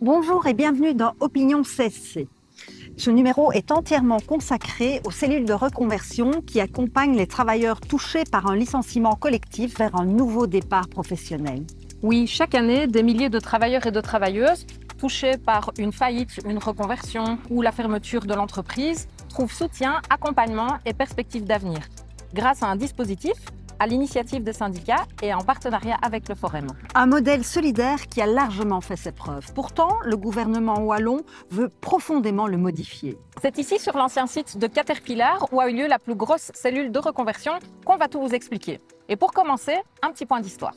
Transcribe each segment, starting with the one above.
Bonjour et bienvenue dans Opinion CSC. Ce numéro est entièrement consacré aux cellules de reconversion qui accompagnent les travailleurs touchés par un licenciement collectif vers un nouveau départ professionnel. Oui, chaque année, des milliers de travailleurs et de travailleuses touchés par une faillite, une reconversion ou la fermeture de l'entreprise trouvent soutien, accompagnement et perspectives d'avenir grâce à un dispositif à l'initiative des syndicats et en partenariat avec le Forum. Un modèle solidaire qui a largement fait ses preuves. Pourtant, le gouvernement wallon veut profondément le modifier. C'est ici, sur l'ancien site de Caterpillar, où a eu lieu la plus grosse cellule de reconversion, qu'on va tout vous expliquer. Et pour commencer, un petit point d'histoire.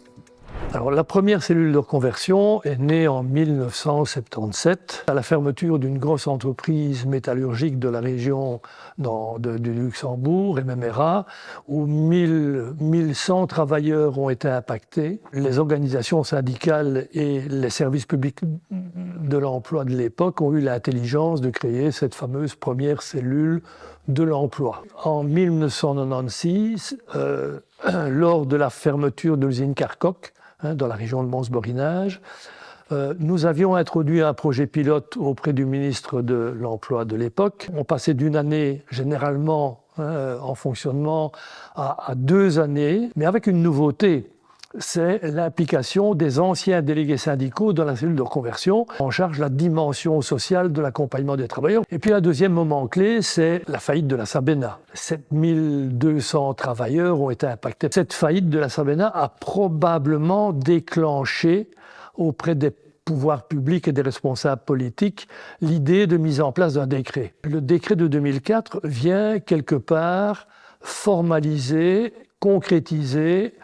Alors, la première cellule de reconversion est née en 1977 à la fermeture d'une grosse entreprise métallurgique de la région du Luxembourg, MMRA, où 1100 travailleurs ont été impactés. Les organisations syndicales et les services publics de l'emploi de l'époque ont eu l'intelligence de créer cette fameuse première cellule de l'emploi. En 1996, lors de la fermeture de l'usine Carcoq, dans la région de Mons-Borinage, nous avions introduit un projet pilote auprès du ministre de l'Emploi de l'époque. On passait d'une année généralement en fonctionnement à 2 années, mais avec une nouveauté, c'est l'implication des anciens délégués syndicaux dans la cellule de reconversion en charge de la dimension sociale de l'accompagnement des travailleurs. Et puis un deuxième moment clé, c'est la faillite de la Sabena. 7200 travailleurs ont été impactés. Cette faillite de la Sabena a probablement déclenché auprès des pouvoirs publics et des responsables politiques l'idée de mise en place d'un décret. Le décret de 2004 vient quelque part formaliser, concrétiser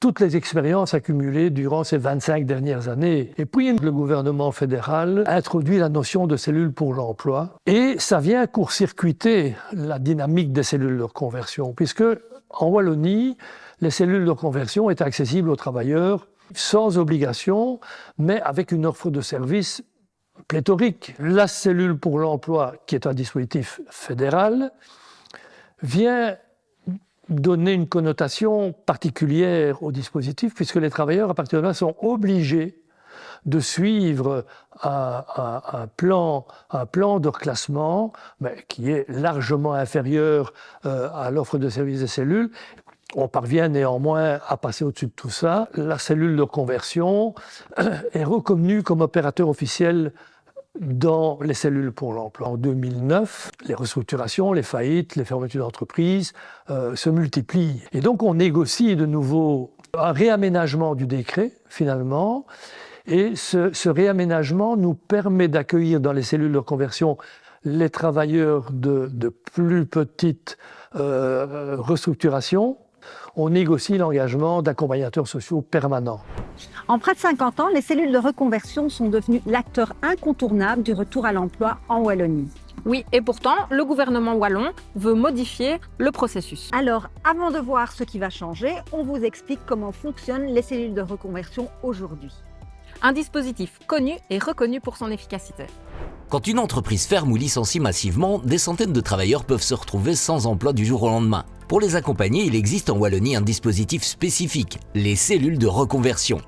toutes les expériences accumulées durant ces 25 dernières années. Et puis, le gouvernement fédéral a introduit la notion de cellule pour l'emploi et ça vient court-circuiter la dynamique des cellules de reconversion, puisque en Wallonie, les cellules de reconversion étaient accessibles aux travailleurs sans obligation, mais avec une offre de services pléthorique. La cellule pour l'emploi, qui est un dispositif fédéral, vient donner une connotation particulière au dispositif, puisque les travailleurs, à partir de là, sont obligés de suivre un plan de reclassement qui est largement inférieur à l'offre de services des cellules. On parvient néanmoins à passer au-dessus de tout ça. La cellule de conversion est reconnue comme opérateur officiel dans les cellules pour l'emploi. En 2009, les restructurations, les faillites, les fermetures d'entreprises se multiplient. Et donc on négocie de nouveau un réaménagement du décret, finalement, et ce réaménagement nous permet d'accueillir dans les cellules de conversion les travailleurs de plus petites restructurations. On négocie l'engagement d'accompagnateurs sociaux permanents. En près de 50 ans, les cellules de reconversion sont devenues l'acteur incontournable du retour à l'emploi en Wallonie. Oui, et pourtant, le gouvernement wallon veut modifier le processus. Alors, avant de voir ce qui va changer, on vous explique comment fonctionnent les cellules de reconversion aujourd'hui. Un dispositif connu et reconnu pour son efficacité. Quand une entreprise ferme ou licencie massivement, des centaines de travailleurs peuvent se retrouver sans emploi du jour au lendemain. Pour les accompagner, il existe en Wallonie un dispositif spécifique, les cellules de reconversion.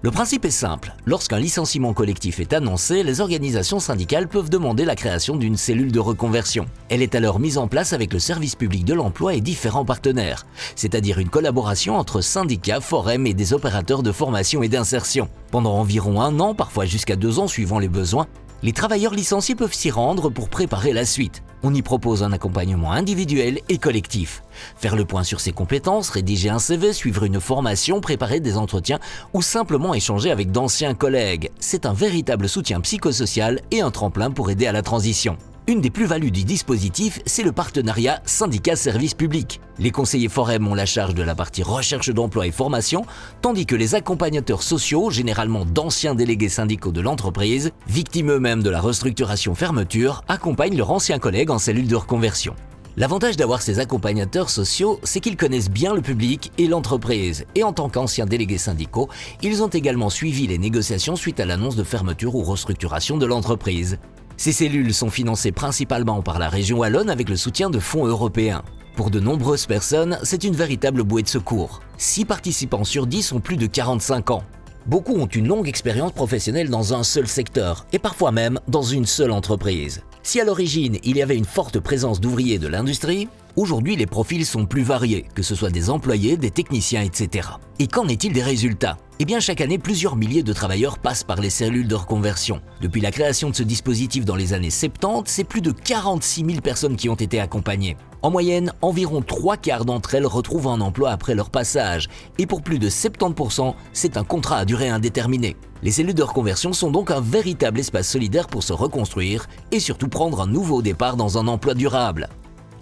Le principe est simple. Lorsqu'un licenciement collectif est annoncé, les organisations syndicales peuvent demander la création d'une cellule de reconversion. Elle est alors mise en place avec le service public de l'emploi et différents partenaires, c'est-à-dire une collaboration entre syndicats, forums et des opérateurs de formation et d'insertion. Pendant environ 1 an, parfois jusqu'à 2 ans suivant les besoins, les travailleurs licenciés peuvent s'y rendre pour préparer la suite. On y propose un accompagnement individuel et collectif. Faire le point sur ses compétences, rédiger un CV, suivre une formation, préparer des entretiens ou simplement échanger avec d'anciens collègues. C'est un véritable soutien psychosocial et un tremplin pour aider à la transition. Une des plus-values du dispositif, c'est le partenariat syndicat-service public. Les conseillers Forum ont la charge de la partie recherche d'emploi et formation, tandis que les accompagnateurs sociaux, généralement d'anciens délégués syndicaux de l'entreprise, victimes eux-mêmes de la restructuration-fermeture, accompagnent leurs anciens collègues en cellule de reconversion. L'avantage d'avoir ces accompagnateurs sociaux, c'est qu'ils connaissent bien le public et l'entreprise. Et en tant qu'anciens délégués syndicaux, ils ont également suivi les négociations suite à l'annonce de fermeture ou restructuration de l'entreprise. Ces cellules sont financées principalement par la région wallonne avec le soutien de fonds européens. Pour de nombreuses personnes, c'est une véritable bouée de secours. 6 participants sur 10 ont plus de 45 ans. Beaucoup ont une longue expérience professionnelle dans un seul secteur et parfois même dans une seule entreprise. Si à l'origine il y avait une forte présence d'ouvriers de l'industrie, aujourd'hui les profils sont plus variés, que ce soit des employés, des techniciens, etc. Et qu'en est-il des résultats ? Eh bien chaque année, plusieurs milliers de travailleurs passent par les cellules de reconversion. Depuis la création de ce dispositif dans les années 70, c'est plus de 46 000 personnes qui ont été accompagnées. En moyenne, environ 3/4 d'entre elles retrouvent un emploi après leur passage. Et pour plus de 70%, c'est un contrat à durée indéterminée. Les cellules de reconversion sont donc un véritable espace solidaire pour se reconstruire et surtout prendre un nouveau départ dans un emploi durable.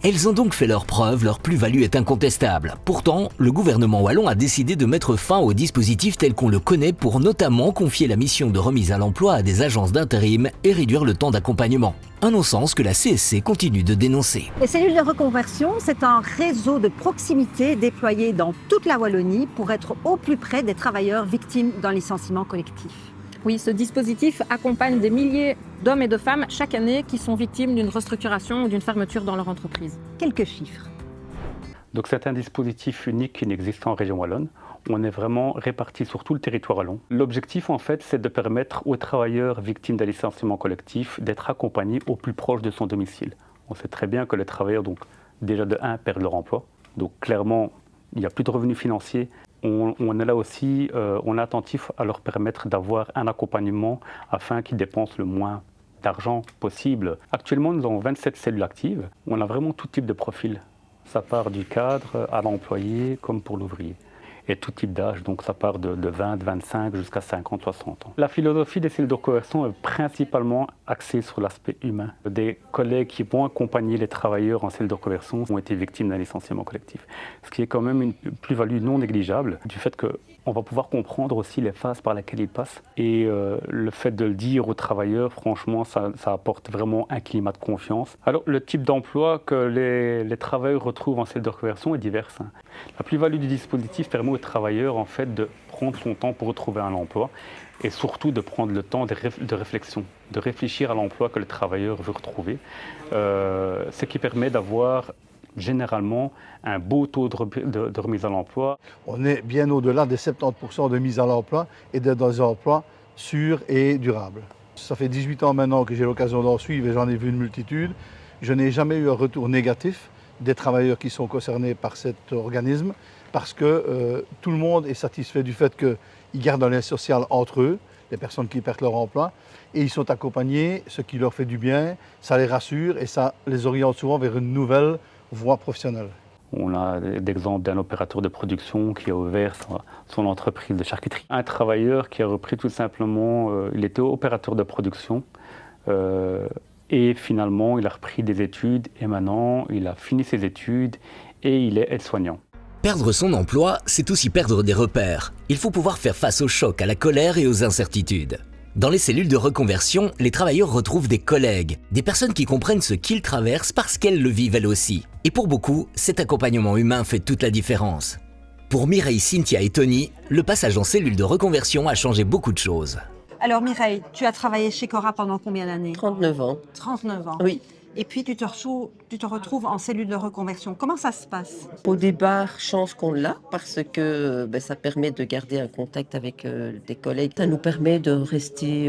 Elles ont donc fait leurs preuves, leur plus-value est incontestable. Pourtant, le gouvernement wallon a décidé de mettre fin au dispositif tel qu'on le connaît pour notamment confier la mission de remise à l'emploi à des agences d'intérim et réduire le temps d'accompagnement. Un non-sens que la CSC continue de dénoncer. Les cellules de reconversion, c'est un réseau de proximité déployé dans toute la Wallonie pour être au plus près des travailleurs victimes d'un licenciement collectif. Oui, ce dispositif accompagne des milliers d'hommes et de femmes chaque année qui sont victimes d'une restructuration ou d'une fermeture dans leur entreprise. Quelques chiffres. Donc c'est un dispositif unique qui n'existe en région wallonne. On est vraiment répartis sur tout le territoire wallon. L'objectif en fait, c'est de permettre aux travailleurs victimes d'un licenciement collectif d'être accompagnés au plus proche de son domicile. On sait très bien que les travailleurs, donc déjà de 1, perdent leur emploi. Donc clairement, il n'y a plus de revenus financiers. On est là aussi, on est attentif à leur permettre d'avoir un accompagnement afin qu'ils dépensent le moins d'argent possible. Actuellement, nous avons 27 cellules actives. On a vraiment tout type de profil. Ça part du cadre à l'employé comme pour l'ouvrier. Et tout type d'âge, donc ça part de 20, 25 jusqu'à 50, 60 ans. La philosophie des cellules de reconversion est principalement axée sur l'aspect humain. Des collègues qui vont accompagner les travailleurs en cellule de reconversion ont été victimes d'un licenciement collectif. Ce qui est quand même une plus-value non négligeable du fait qu'on va pouvoir comprendre aussi les phases par lesquelles ils passent. Et le fait de le dire aux travailleurs, franchement, ça apporte vraiment un climat de confiance. Alors le type d'emploi que les travailleurs retrouvent en cellule de reconversion est divers. La plus-value du dispositif permet aux travailleurs en fait, de prendre son temps pour retrouver un emploi et surtout de prendre le temps de réflexion, de réfléchir à l'emploi que le travailleur veut retrouver, ce qui permet d'avoir généralement un beau taux de remise à l'emploi. On est bien au-delà des 70% de mise à l'emploi et d'être dans des emplois sûrs et durables. Ça fait 18 ans maintenant que j'ai l'occasion d'en suivre et j'en ai vu une multitude. Je n'ai jamais eu un retour négatif des travailleurs qui sont concernés par cet organisme parce que tout le monde est satisfait du fait qu'ils gardent un lien social entre eux, les personnes qui perdent leur emploi, et ils sont accompagnés, ce qui leur fait du bien, ça les rassure et ça les oriente souvent vers une nouvelle voie professionnelle. On a l'exemple d'un opérateur de production qui a ouvert son entreprise de charcuterie. Un travailleur qui a repris tout simplement, il était opérateur de production et finalement il a repris des études et maintenant il a fini ses études et il est aide-soignant. Perdre son emploi, c'est aussi perdre des repères. Il faut pouvoir faire face au choc, à la colère et aux incertitudes. Dans les cellules de reconversion, les travailleurs retrouvent des collègues, des personnes qui comprennent ce qu'ils traversent parce qu'elles le vivent elles aussi. Et pour beaucoup, cet accompagnement humain fait toute la différence. Pour Mireille, Cynthia et Tony, le passage en cellule de reconversion a changé beaucoup de choses. Alors Mireille, tu as travaillé chez Cora pendant combien d'années ? 39 ans. 39 ans. Oui. Et puis tu te retrouves en cellule de reconversion. Comment ça se passe ? Au départ, chance qu'on l'a parce que ça permet de garder un contact avec des collègues. Ça nous permet de rester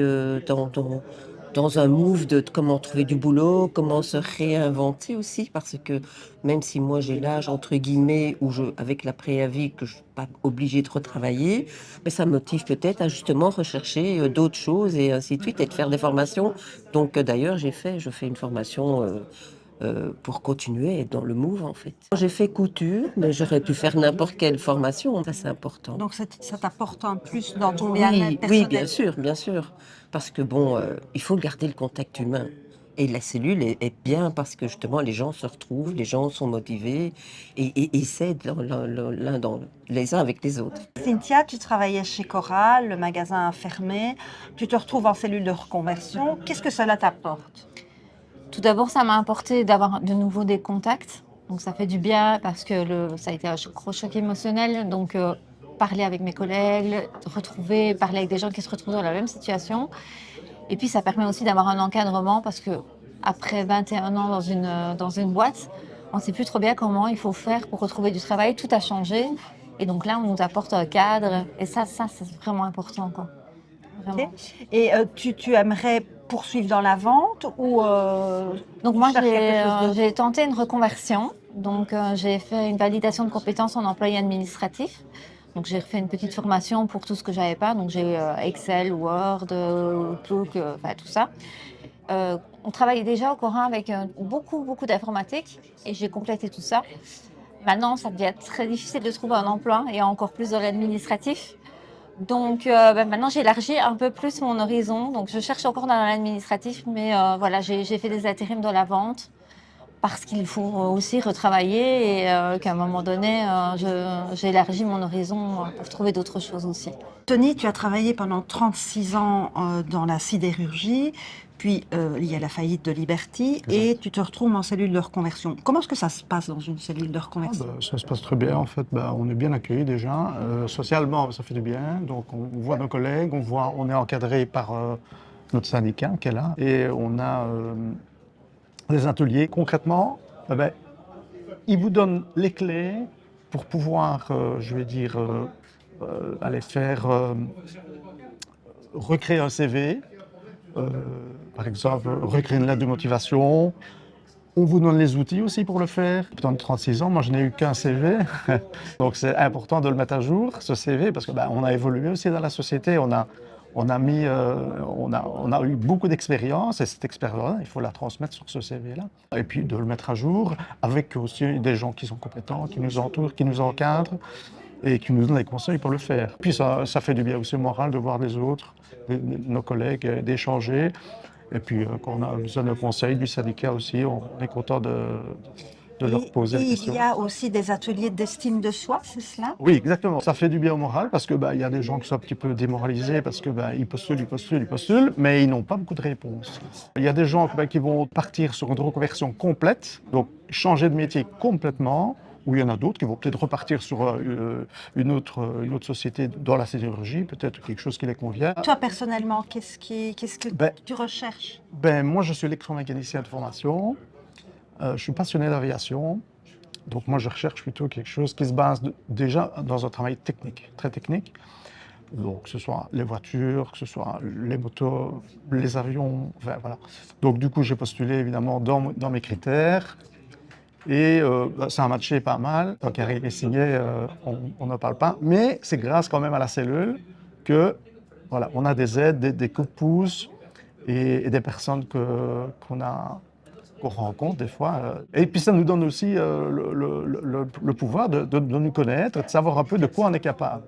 dans un move de comment trouver du boulot, comment se réinventer aussi, parce que même si moi j'ai l'âge entre guillemets où avec la préavis que je suis pas obligée de retravailler, mais ça me motive peut-être à justement rechercher d'autres choses et ainsi de suite et de faire des formations. Donc d'ailleurs je fais une formation pour continuer à être dans le move en fait. J'ai fait couture, mais j'aurais pu faire n'importe quelle formation, ça c'est important. Donc ça t'apporte un plus dans ton bien-être personnel. Oui, bien sûr. Parce que il faut garder le contact humain. Et la cellule est bien parce que justement les gens se retrouvent, les gens sont motivés et s'aident les uns avec les autres. Cynthia, tu travaillais chez Cora, le magasin a fermé, tu te retrouves en cellule de reconversion. Qu'est-ce que cela t'apporte ? Tout d'abord, ça m'a apporté d'avoir de nouveau des contacts. Donc ça fait du bien parce que ça a été un gros choc émotionnel. Donc parler avec mes collègues, parler avec des gens qui se retrouvent dans la même situation. Et puis ça permet aussi d'avoir un encadrement parce que après 21 ans dans une boîte, on ne sait plus trop bien comment il faut faire pour retrouver du travail. Tout a changé. Et donc là, on nous apporte un cadre. Et ça c'est vraiment important, quoi. Vraiment. Ok. Et tu aimerais poursuivre dans la vente ou Donc moi, cherches quelque chose d'autre? j'ai tenté une reconversion. Donc j'ai fait une validation de compétences en employé administratif. Donc j'ai refait une petite formation pour tout ce que j'avais pas. Donc j'ai Excel, Word, Outlook, enfin tout ça. On travaillait déjà au Coran avec beaucoup d'informatique et j'ai complété tout ça. Maintenant, ça devient très difficile de trouver un emploi et encore plus dans l'administratif. Donc maintenant, j'élargis un peu plus mon horizon. Donc je cherche encore dans l'administratif, mais voilà, j'ai fait des intérims dans la vente parce qu'il faut aussi retravailler et qu'à un moment donné, j'élargis mon horizon pour trouver d'autres choses aussi. Tony, tu as travaillé pendant 36 ans dans la sidérurgie, puis il y a la faillite de Liberty et tu te retrouves en cellule de reconversion. Comment est-ce que ça se passe dans une cellule de reconversion? Ça se passe très bien en fait. On est bien accueillis déjà. Socialement, ça fait du bien. Donc on voit nos collègues, on est encadré par notre syndicat qui est là et on a des ateliers. Concrètement, ils vous donnent les clés pour pouvoir, aller faire recréer un CV, par exemple, recréer une lettre de motivation. On vous donne les outils aussi pour le faire. Dans 36 ans, moi je n'ai eu qu'un CV, donc c'est important de le mettre à jour, ce CV, parce que on a évolué aussi dans la société, on a eu beaucoup d'expérience et cette expérience, il faut la transmettre sur ce CV-là. Et puis de le mettre à jour avec aussi des gens qui sont compétents, qui nous entourent, qui nous encadrent et qui nous donnent des conseils pour le faire. Puis ça fait du bien aussi au moral de voir les autres, nos collègues, d'échanger. Et puis quand on a besoin de conseils du syndicat aussi, on est content de leur poser des questions. Il y a aussi des ateliers d'estime de soi, c'est cela? Oui, exactement. Ça fait du bien au moral parce que il y a des gens qui sont un petit peu démoralisés parce que ils postulent, mais ils n'ont pas beaucoup de réponses. Il y a des gens qui vont partir sur une reconversion complète, donc changer de métier complètement. Ou il y en a d'autres qui vont peut-être repartir sur une autre société dans la sidérurgie, peut-être quelque chose qui les convient. Toi, personnellement, qu'est-ce que tu recherches? Moi, je suis électromécanicien de formation. Je suis passionné d'aviation. Donc, moi, je recherche plutôt quelque chose qui se base déjà dans un travail technique, très technique. Donc, que ce soit les voitures, que ce soit les motos, les avions, enfin, voilà. Donc, du coup, j'ai postulé évidemment dans mes critères. Et ça a matché pas mal. Quand Carré est signé, on n'en parle pas. Mais c'est grâce quand même à la cellule que voilà, on a des aides, des coups de pouce et des personnes qu'on rencontre des fois. Et puis ça nous donne aussi le pouvoir de nous connaître, de savoir un peu de quoi on est capable.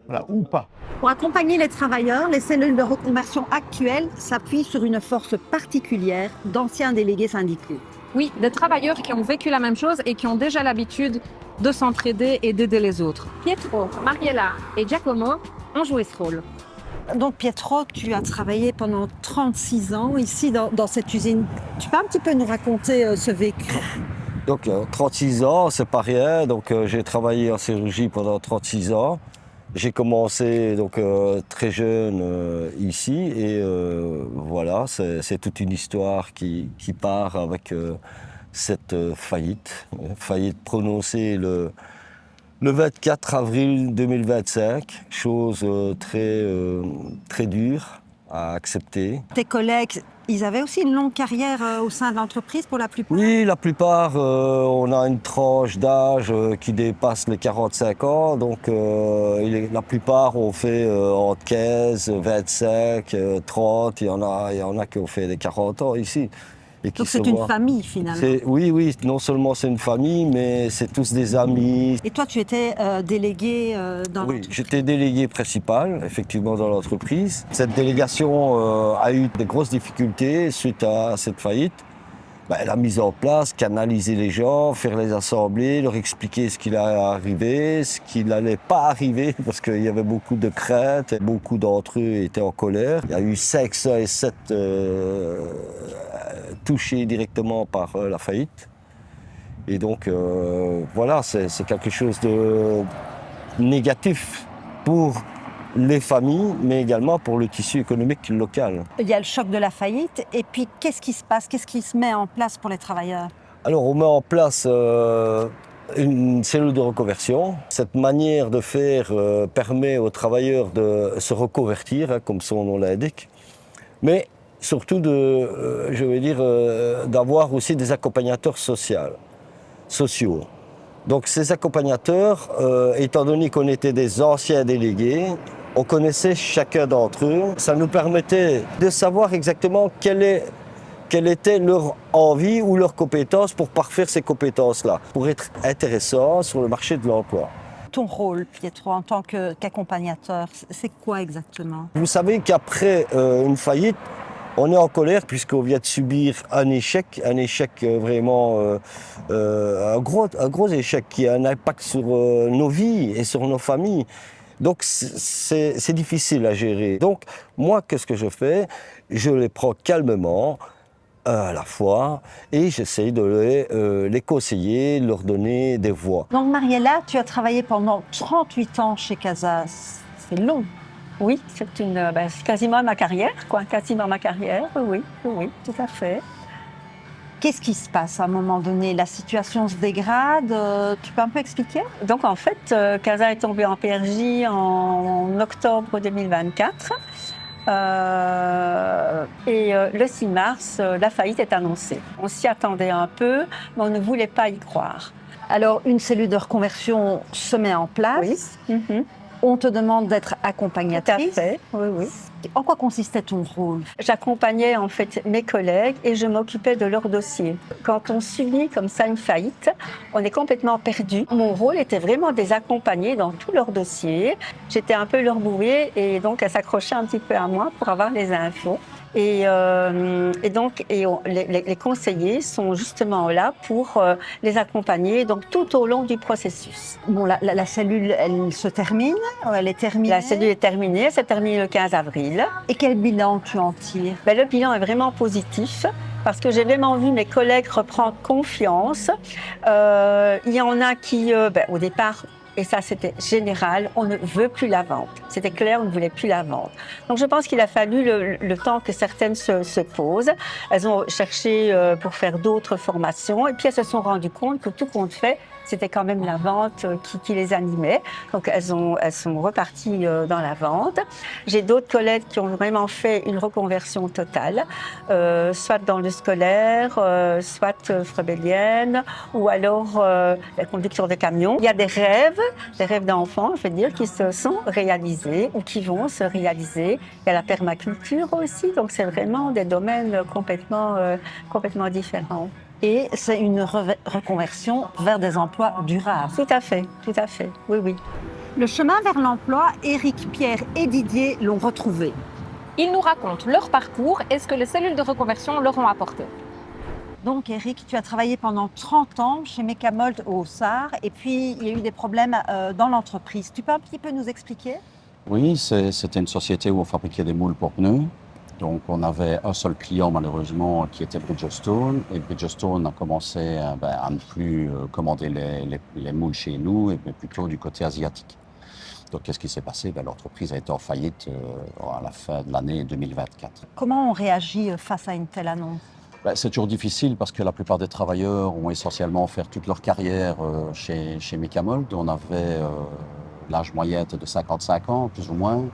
Voilà, ou pas. Pour accompagner les travailleurs, les cellules de reconversion actuelles s'appuient sur une force particulière d'anciens délégués syndicaux. Oui, des travailleurs qui ont vécu la même chose et qui ont déjà l'habitude de s'entraider et d'aider les autres. Pietro, Mariella et Giacomo ont joué ce rôle. Donc Pietro, tu as travaillé pendant 36 ans ici dans cette usine. Tu peux un petit peu nous raconter ce vécu? Donc 36 ans, c'est pas rien. Donc j'ai travaillé en chirurgie pendant 36 ans. J'ai commencé donc très jeune ici et voilà, c'est toute une histoire qui part avec cette faillite. Faillite prononcée le 24 avril 2025, chose très dure à accepter. Tes collègues, ils avaient aussi une longue carrière au sein de l'entreprise pour la plupart? Oui, la plupart, on a une tranche d'âge qui dépasse les 45 ans. Donc la plupart ont fait entre 15, 25, 30. Il y en a qui ont fait les 40 ans ici. Donc c'est une famille finalement? Oui, non seulement c'est une famille, mais c'est tous des amis. Et toi, tu étais délégué dans l'entreprise? Oui, j'étais délégué principal, effectivement, dans l'entreprise. Cette délégation a eu de grosses difficultés suite à cette faillite. La mise en place, canaliser les gens, faire les assemblées, leur expliquer ce qui allait arriver, ce qui n'allait pas arriver, parce qu'il y avait beaucoup de craintes, beaucoup d'entre eux étaient en colère. Il y a eu 507 touchés directement par la faillite. Et donc, voilà, c'est quelque chose de négatif pour les familles, mais également pour le tissu économique local. Il y a le choc de la faillite, et puis qu'est-ce qui se passe? Qu'est-ce qui se met en place pour les travailleurs? Alors, on met en place une cellule de reconversion. Cette manière de faire permet aux travailleurs de se reconvertir, hein, comme son nom l'indique, mais surtout d'avoir aussi des accompagnateurs sociaux. Donc ces accompagnateurs, étant donné qu'on était des anciens délégués, on connaissait chacun d'entre eux. Ça nous permettait de savoir exactement quelle était leur envie ou leurs compétences pour parfaire ces compétences-là, pour être intéressant sur le marché de l'emploi. Ton rôle, Pietro, en tant qu'accompagnateur, c'est quoi exactement? Vous savez qu'après une faillite, on est en colère puisqu'on vient de subir un échec vraiment, un gros échec qui a un impact sur nos vies et sur nos familles. Donc c'est difficile à gérer. Donc moi, qu'est-ce que je fais? Je les prends calmement, à la fois, et j'essaye de les conseiller, leur donner des voies. Donc Mariella, tu as travaillé pendant 38 ans chez Casas. C'est long. Oui, c'est quasiment ma carrière, quoi. Quasiment ma carrière, oui, tout à fait. Qu'est-ce qui se passe à un moment donné? La situation se dégrade, tu peux un peu expliquer? Donc en fait, Casa est tombé en PRJ en octobre 2024. Le 6 mars, la faillite est annoncée. On s'y attendait un peu, mais on ne voulait pas y croire. Alors, une cellule de reconversion se met en place. Oui. On te demande d'être accompagnatrice. Tout à fait, oui. En quoi consistait ton rôle? J'accompagnais en fait mes collègues et je m'occupais de leur dossier. Quand on subit comme ça une faillite, on est complètement perdu. Mon rôle était vraiment de les accompagner dans tous leurs dossiers. J'étais un peu leur bouée et donc elles s'accrochaient un petit peu à moi pour avoir les infos. Les conseillers sont justement là pour les accompagner donc tout au long du processus. Bon, la cellule, elle se termine, elle est terminée. La cellule est terminée, elle s'est terminée le 15 avril. Et quel bilan tu en tires? Le bilan est vraiment positif. Parce que j'ai vraiment vu mes collègues reprendre confiance. Il y en a qui, au départ, et ça c'était général, on ne veut plus la vendre. C'était clair, on ne voulait plus la vendre. Donc je pense qu'il a fallu le temps que certaines se posent. Elles ont cherché pour faire d'autres formations et puis elles se sont rendues compte que tout compte fait, c'était quand même la vente qui les animait. Donc elles sont reparties dans la vente. J'ai d'autres collègues qui ont vraiment fait une reconversion totale, soit dans le scolaire, soit frébélienne, ou alors la conduction de camion. Il y a des rêves d'enfants, je veux dire, qui se sont réalisés ou qui vont se réaliser. Il y a la permaculture aussi, donc c'est vraiment des domaines complètement différents. Et c'est une reconversion vers des emplois durables. Tout à fait, oui. Le chemin vers l'emploi, Éric, Pierre et Didier l'ont retrouvé. Ils nous racontent leur parcours et ce que les cellules de reconversion leur ont apporté. Donc Éric, tu as travaillé pendant 30 ans chez Mecamold au Haussart et puis il y a eu des problèmes dans l'entreprise. Tu peux un petit peu nous expliquer? Oui, c'était une société où on fabriquait des moules pour pneus. Donc, on avait un seul client, malheureusement, qui était Bridgestone. Et Bridgestone a commencé à ne plus commander les moules chez nous, mais plutôt du côté asiatique. Donc, qu'est-ce qui s'est passé? L'entreprise a été en faillite à la fin de l'année 2024. Comment on réagit face à une telle annonce? C'est toujours difficile parce que la plupart des travailleurs ont essentiellement fait toute leur carrière chez Mecamold. On avait l'âge moyen de 55 ans, plus ou moins.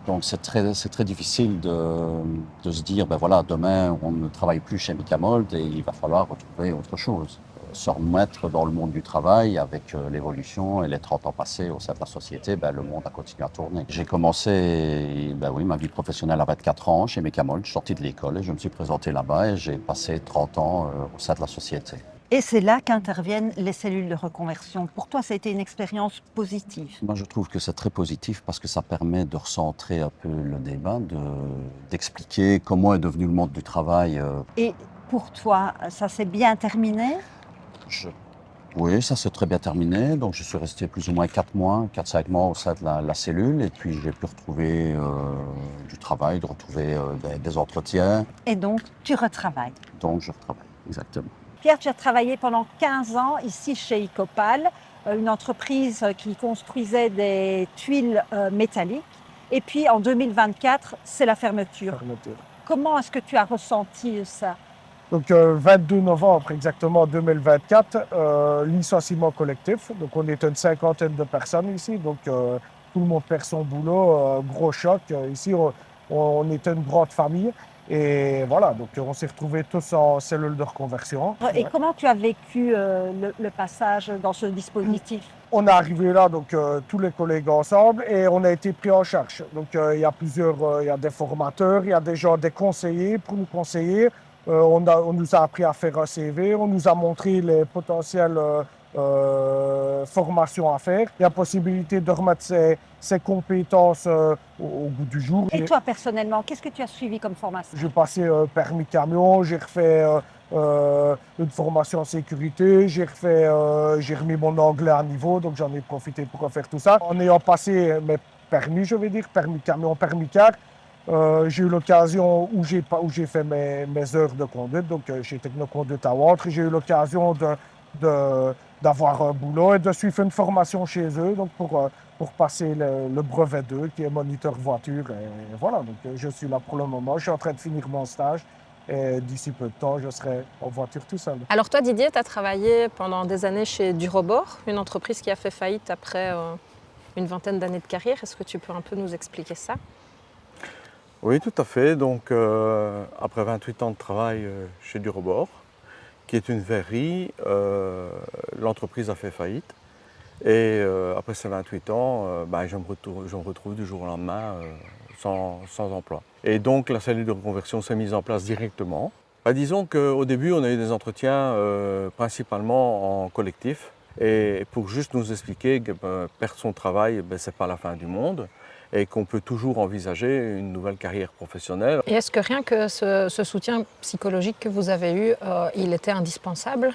Donc c'est très difficile de se dire, demain on ne travaille plus chez Mecamold et il va falloir retrouver autre chose. Se remettre dans le monde du travail avec l'évolution et les 30 ans passés au sein de la société, le monde a continué à tourner. J'ai commencé ma vie professionnelle à 24 ans chez Mecamold, je suis sorti de l'école et je me suis présenté là-bas et j'ai passé 30 ans au sein de la société. Et c'est là qu'interviennent les cellules de reconversion. Pour toi, ça a été une expérience positive? Moi, je trouve que c'est très positif parce que ça permet de recentrer un peu le débat, d'expliquer comment est devenu le monde du travail. Et pour toi, ça s'est bien terminé? Oui, ça s'est très bien terminé. Donc, je suis resté plus ou moins 4-5 mois au sein de la cellule. Et puis, j'ai pu retrouver du travail, de retrouver des entretiens. Et donc, tu retravailles? Donc, je retravaille, exactement. Pierre, tu as travaillé pendant 15 ans ici chez Icopal, une entreprise qui construisait des tuiles métalliques. Et puis en 2024, c'est la fermeture. Comment est-ce que tu as ressenti ça? Donc 22 novembre exactement 2024, licenciement collectif. Donc on est une cinquantaine de personnes ici, donc tout le monde perd son boulot, gros choc. Ici on est une grande famille et voilà, donc on s'est retrouvés tous en cellule de reconversion. Et comment tu as vécu le passage dans ce dispositif? On est arrivé là, donc tous les collègues ensemble, et on a été pris en charge. Donc il y a il y a des formateurs, il y a des gens, des conseillers pour nous conseiller. On nous a appris à faire un CV, on nous a montré les potentielles formations à faire. Il y a possibilité de remettre ses compétences au goût du jour. Et toi, personnellement, qu'est-ce que tu as suivi comme formation? J'ai passé permis camion, j'ai refait une formation en sécurité, j'ai remis mon anglais à niveau, donc j'en ai profité pour refaire tout ça. En ayant passé mes permis, je vais dire, permis camion, permis car, j'ai eu l'occasion où j'ai fait mes heures de conduite, donc chez Technoconduite à Wantre, j'ai eu l'occasion d'avoir un boulot et de suivre une formation chez eux, donc pour passer le brevet 2, qui est moniteur voiture. Et voilà, donc je suis là pour le moment, je suis en train de finir mon stage. Et d'ici peu de temps, je serai en voiture tout seul. Alors toi, Didier, tu as travaillé pendant des années chez Durobor, une entreprise qui a fait faillite après une vingtaine d'années de carrière. Est-ce que tu peux un peu nous expliquer ça? Oui, tout à fait. Donc, après 28 ans de travail chez Durobor, qui est une verrerie, l'entreprise a fait faillite. Et après ces 28 ans, je me retrouve du jour au lendemain sans emploi. Et donc la cellule de reconversion s'est mise en place directement. Disons qu'au début, on a eu des entretiens principalement en collectif. Et pour juste nous expliquer que perdre son travail, ce n'est pas la fin du monde. Et qu'on peut toujours envisager une nouvelle carrière professionnelle. Et est-ce que rien que ce soutien psychologique que vous avez eu, il était indispensable?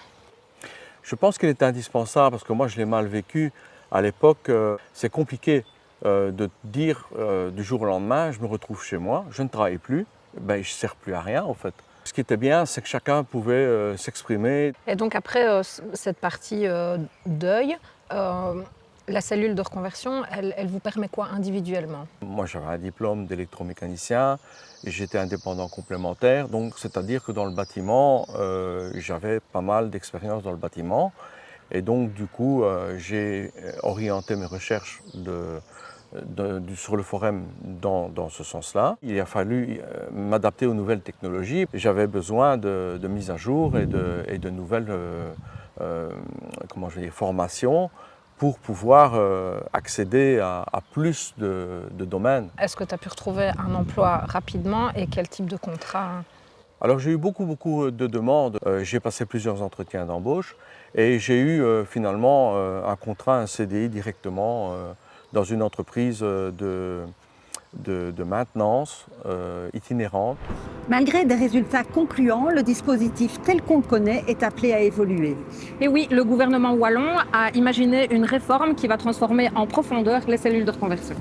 Je pense qu'il était indispensable parce que moi je l'ai mal vécu. À l'époque, c'est compliqué de dire du jour au lendemain, je me retrouve chez moi, je ne travaille plus, je ne sers plus à rien en fait. Ce qui était bien, c'est que chacun pouvait s'exprimer. Et donc après cette partie deuil, la cellule de reconversion, elle vous permet quoi individuellement? Moi, j'avais un diplôme d'électromécanicien et j'étais indépendant complémentaire. Donc, c'est-à-dire que dans le bâtiment, j'avais pas mal d'expérience dans le bâtiment. Et donc, du coup, j'ai orienté mes recherches sur le forum dans ce sens-là. Il a fallu m'adapter aux nouvelles technologies. J'avais besoin de mise à jour et de nouvelles formations pour pouvoir accéder à plus de domaines. Est-ce que tu as pu retrouver un emploi rapidement et quel type de contrat? Alors j'ai eu beaucoup de demandes. J'ai passé plusieurs entretiens d'embauche et j'ai eu finalement un contrat, un CDI directement dans une entreprise de maintenance itinérante. Malgré des résultats concluants, le dispositif tel qu'on le connaît est appelé à évoluer. Et oui, le gouvernement wallon a imaginé une réforme qui va transformer en profondeur les cellules de reconversion.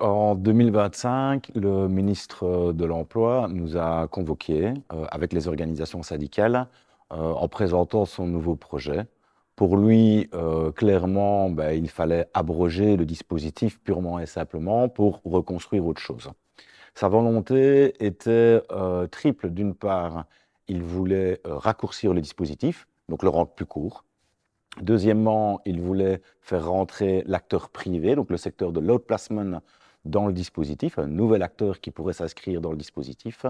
En 2025, le ministre de l'Emploi nous a convoqués avec les organisations syndicales en présentant son nouveau projet. Pour lui, clairement, il fallait abroger le dispositif purement et simplement pour reconstruire autre chose. Sa volonté était triple. D'une part, il voulait raccourcir le dispositif, donc le rendre plus court. Deuxièmement, il voulait faire rentrer l'acteur privé, donc le secteur de l'outplacement, dans le dispositif, un nouvel acteur qui pourrait s'inscrire dans le dispositif.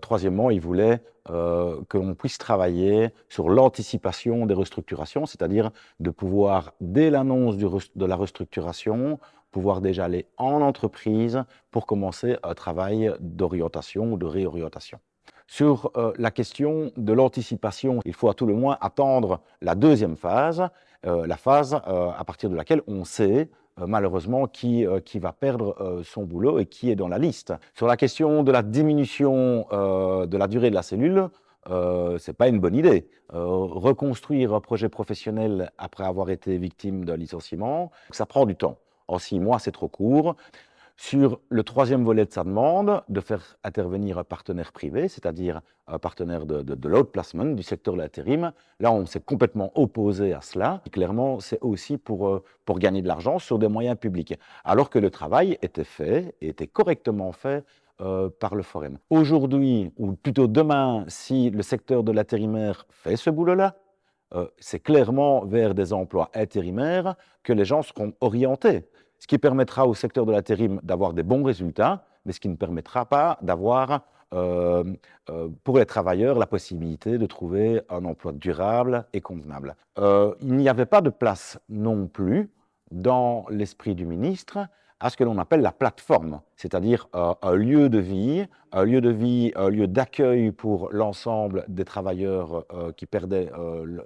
Troisièmement, il voulait que l'on puisse travailler sur l'anticipation des restructurations, c'est-à-dire de pouvoir, dès l'annonce de la restructuration, pouvoir déjà aller en entreprise pour commencer un travail d'orientation ou de réorientation. Sur la question de l'anticipation, il faut à tout le moins attendre la deuxième phase, la phase à partir de laquelle on sait malheureusement qui va perdre son boulot et qui est dans la liste. Sur la question de la diminution de la durée de la cellule, ce n'est pas une bonne idée. Reconstruire un projet professionnel après avoir été victime d'un licenciement, ça prend du temps. En 6 mois, c'est trop court. Sur le troisième volet de sa demande, de faire intervenir un partenaire privé, c'est-à-dire un partenaire de l'outplacement, du secteur de l'intérim, là on s'est complètement opposé à cela. Clairement, c'est aussi pour gagner de l'argent sur des moyens publics. Alors que le travail était fait, et était correctement fait par le Forum. Aujourd'hui, ou plutôt demain, si le secteur de l'intérimaire fait ce boulot-là, c'est clairement vers des emplois intérimaires que les gens seront orientés, ce qui permettra au secteur de l'intérim d'avoir des bons résultats, mais ce qui ne permettra pas d'avoir pour les travailleurs la possibilité de trouver un emploi durable et convenable. Il n'y avait pas de place non plus dans l'esprit du ministre à ce que l'on appelle la plateforme, c'est-à-dire un lieu de vie, un lieu d'accueil pour l'ensemble des travailleurs qui perdaient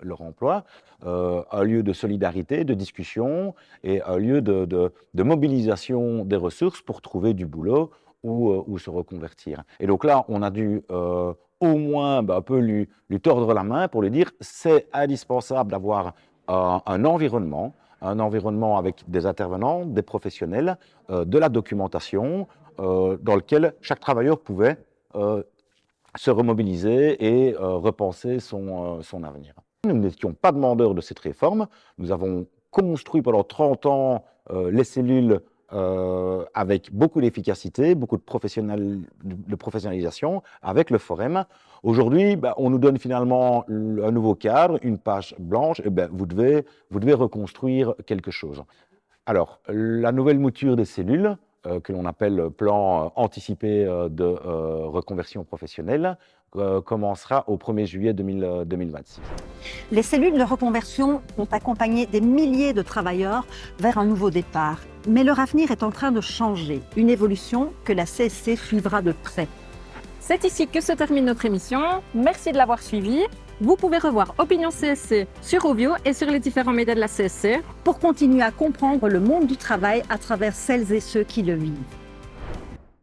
leur emploi, un lieu de solidarité, de discussion et un lieu de mobilisation des ressources pour trouver du boulot ou se reconvertir. Et donc là, on a dû au moins un peu lui tordre la main pour lui dire c'est indispensable d'avoir un environnement avec des intervenants, des professionnels, de la documentation dans lequel chaque travailleur pouvait se remobiliser et repenser son avenir. Nous n'étions pas demandeurs de cette réforme. Nous avons construit pendant 30 ans les cellules avec beaucoup d'efficacité, beaucoup de professionnalisation avec le Forum. Aujourd'hui, on nous donne finalement un nouveau cadre, une page blanche, et vous devez reconstruire quelque chose. Alors, la nouvelle mouture des cellules, que l'on appelle plan anticipé de reconversion professionnelle, commencera au 1er juillet 2026. Les cellules de reconversion ont accompagné des milliers de travailleurs vers un nouveau départ. Mais leur avenir est en train de changer, une évolution que la CSC suivra de près. C'est ici que se termine notre émission. Merci de l'avoir suivi. Vous pouvez revoir Opinion CSC sur Rovio et sur les différents médias de la CSC pour continuer à comprendre le monde du travail à travers celles et ceux qui le vivent.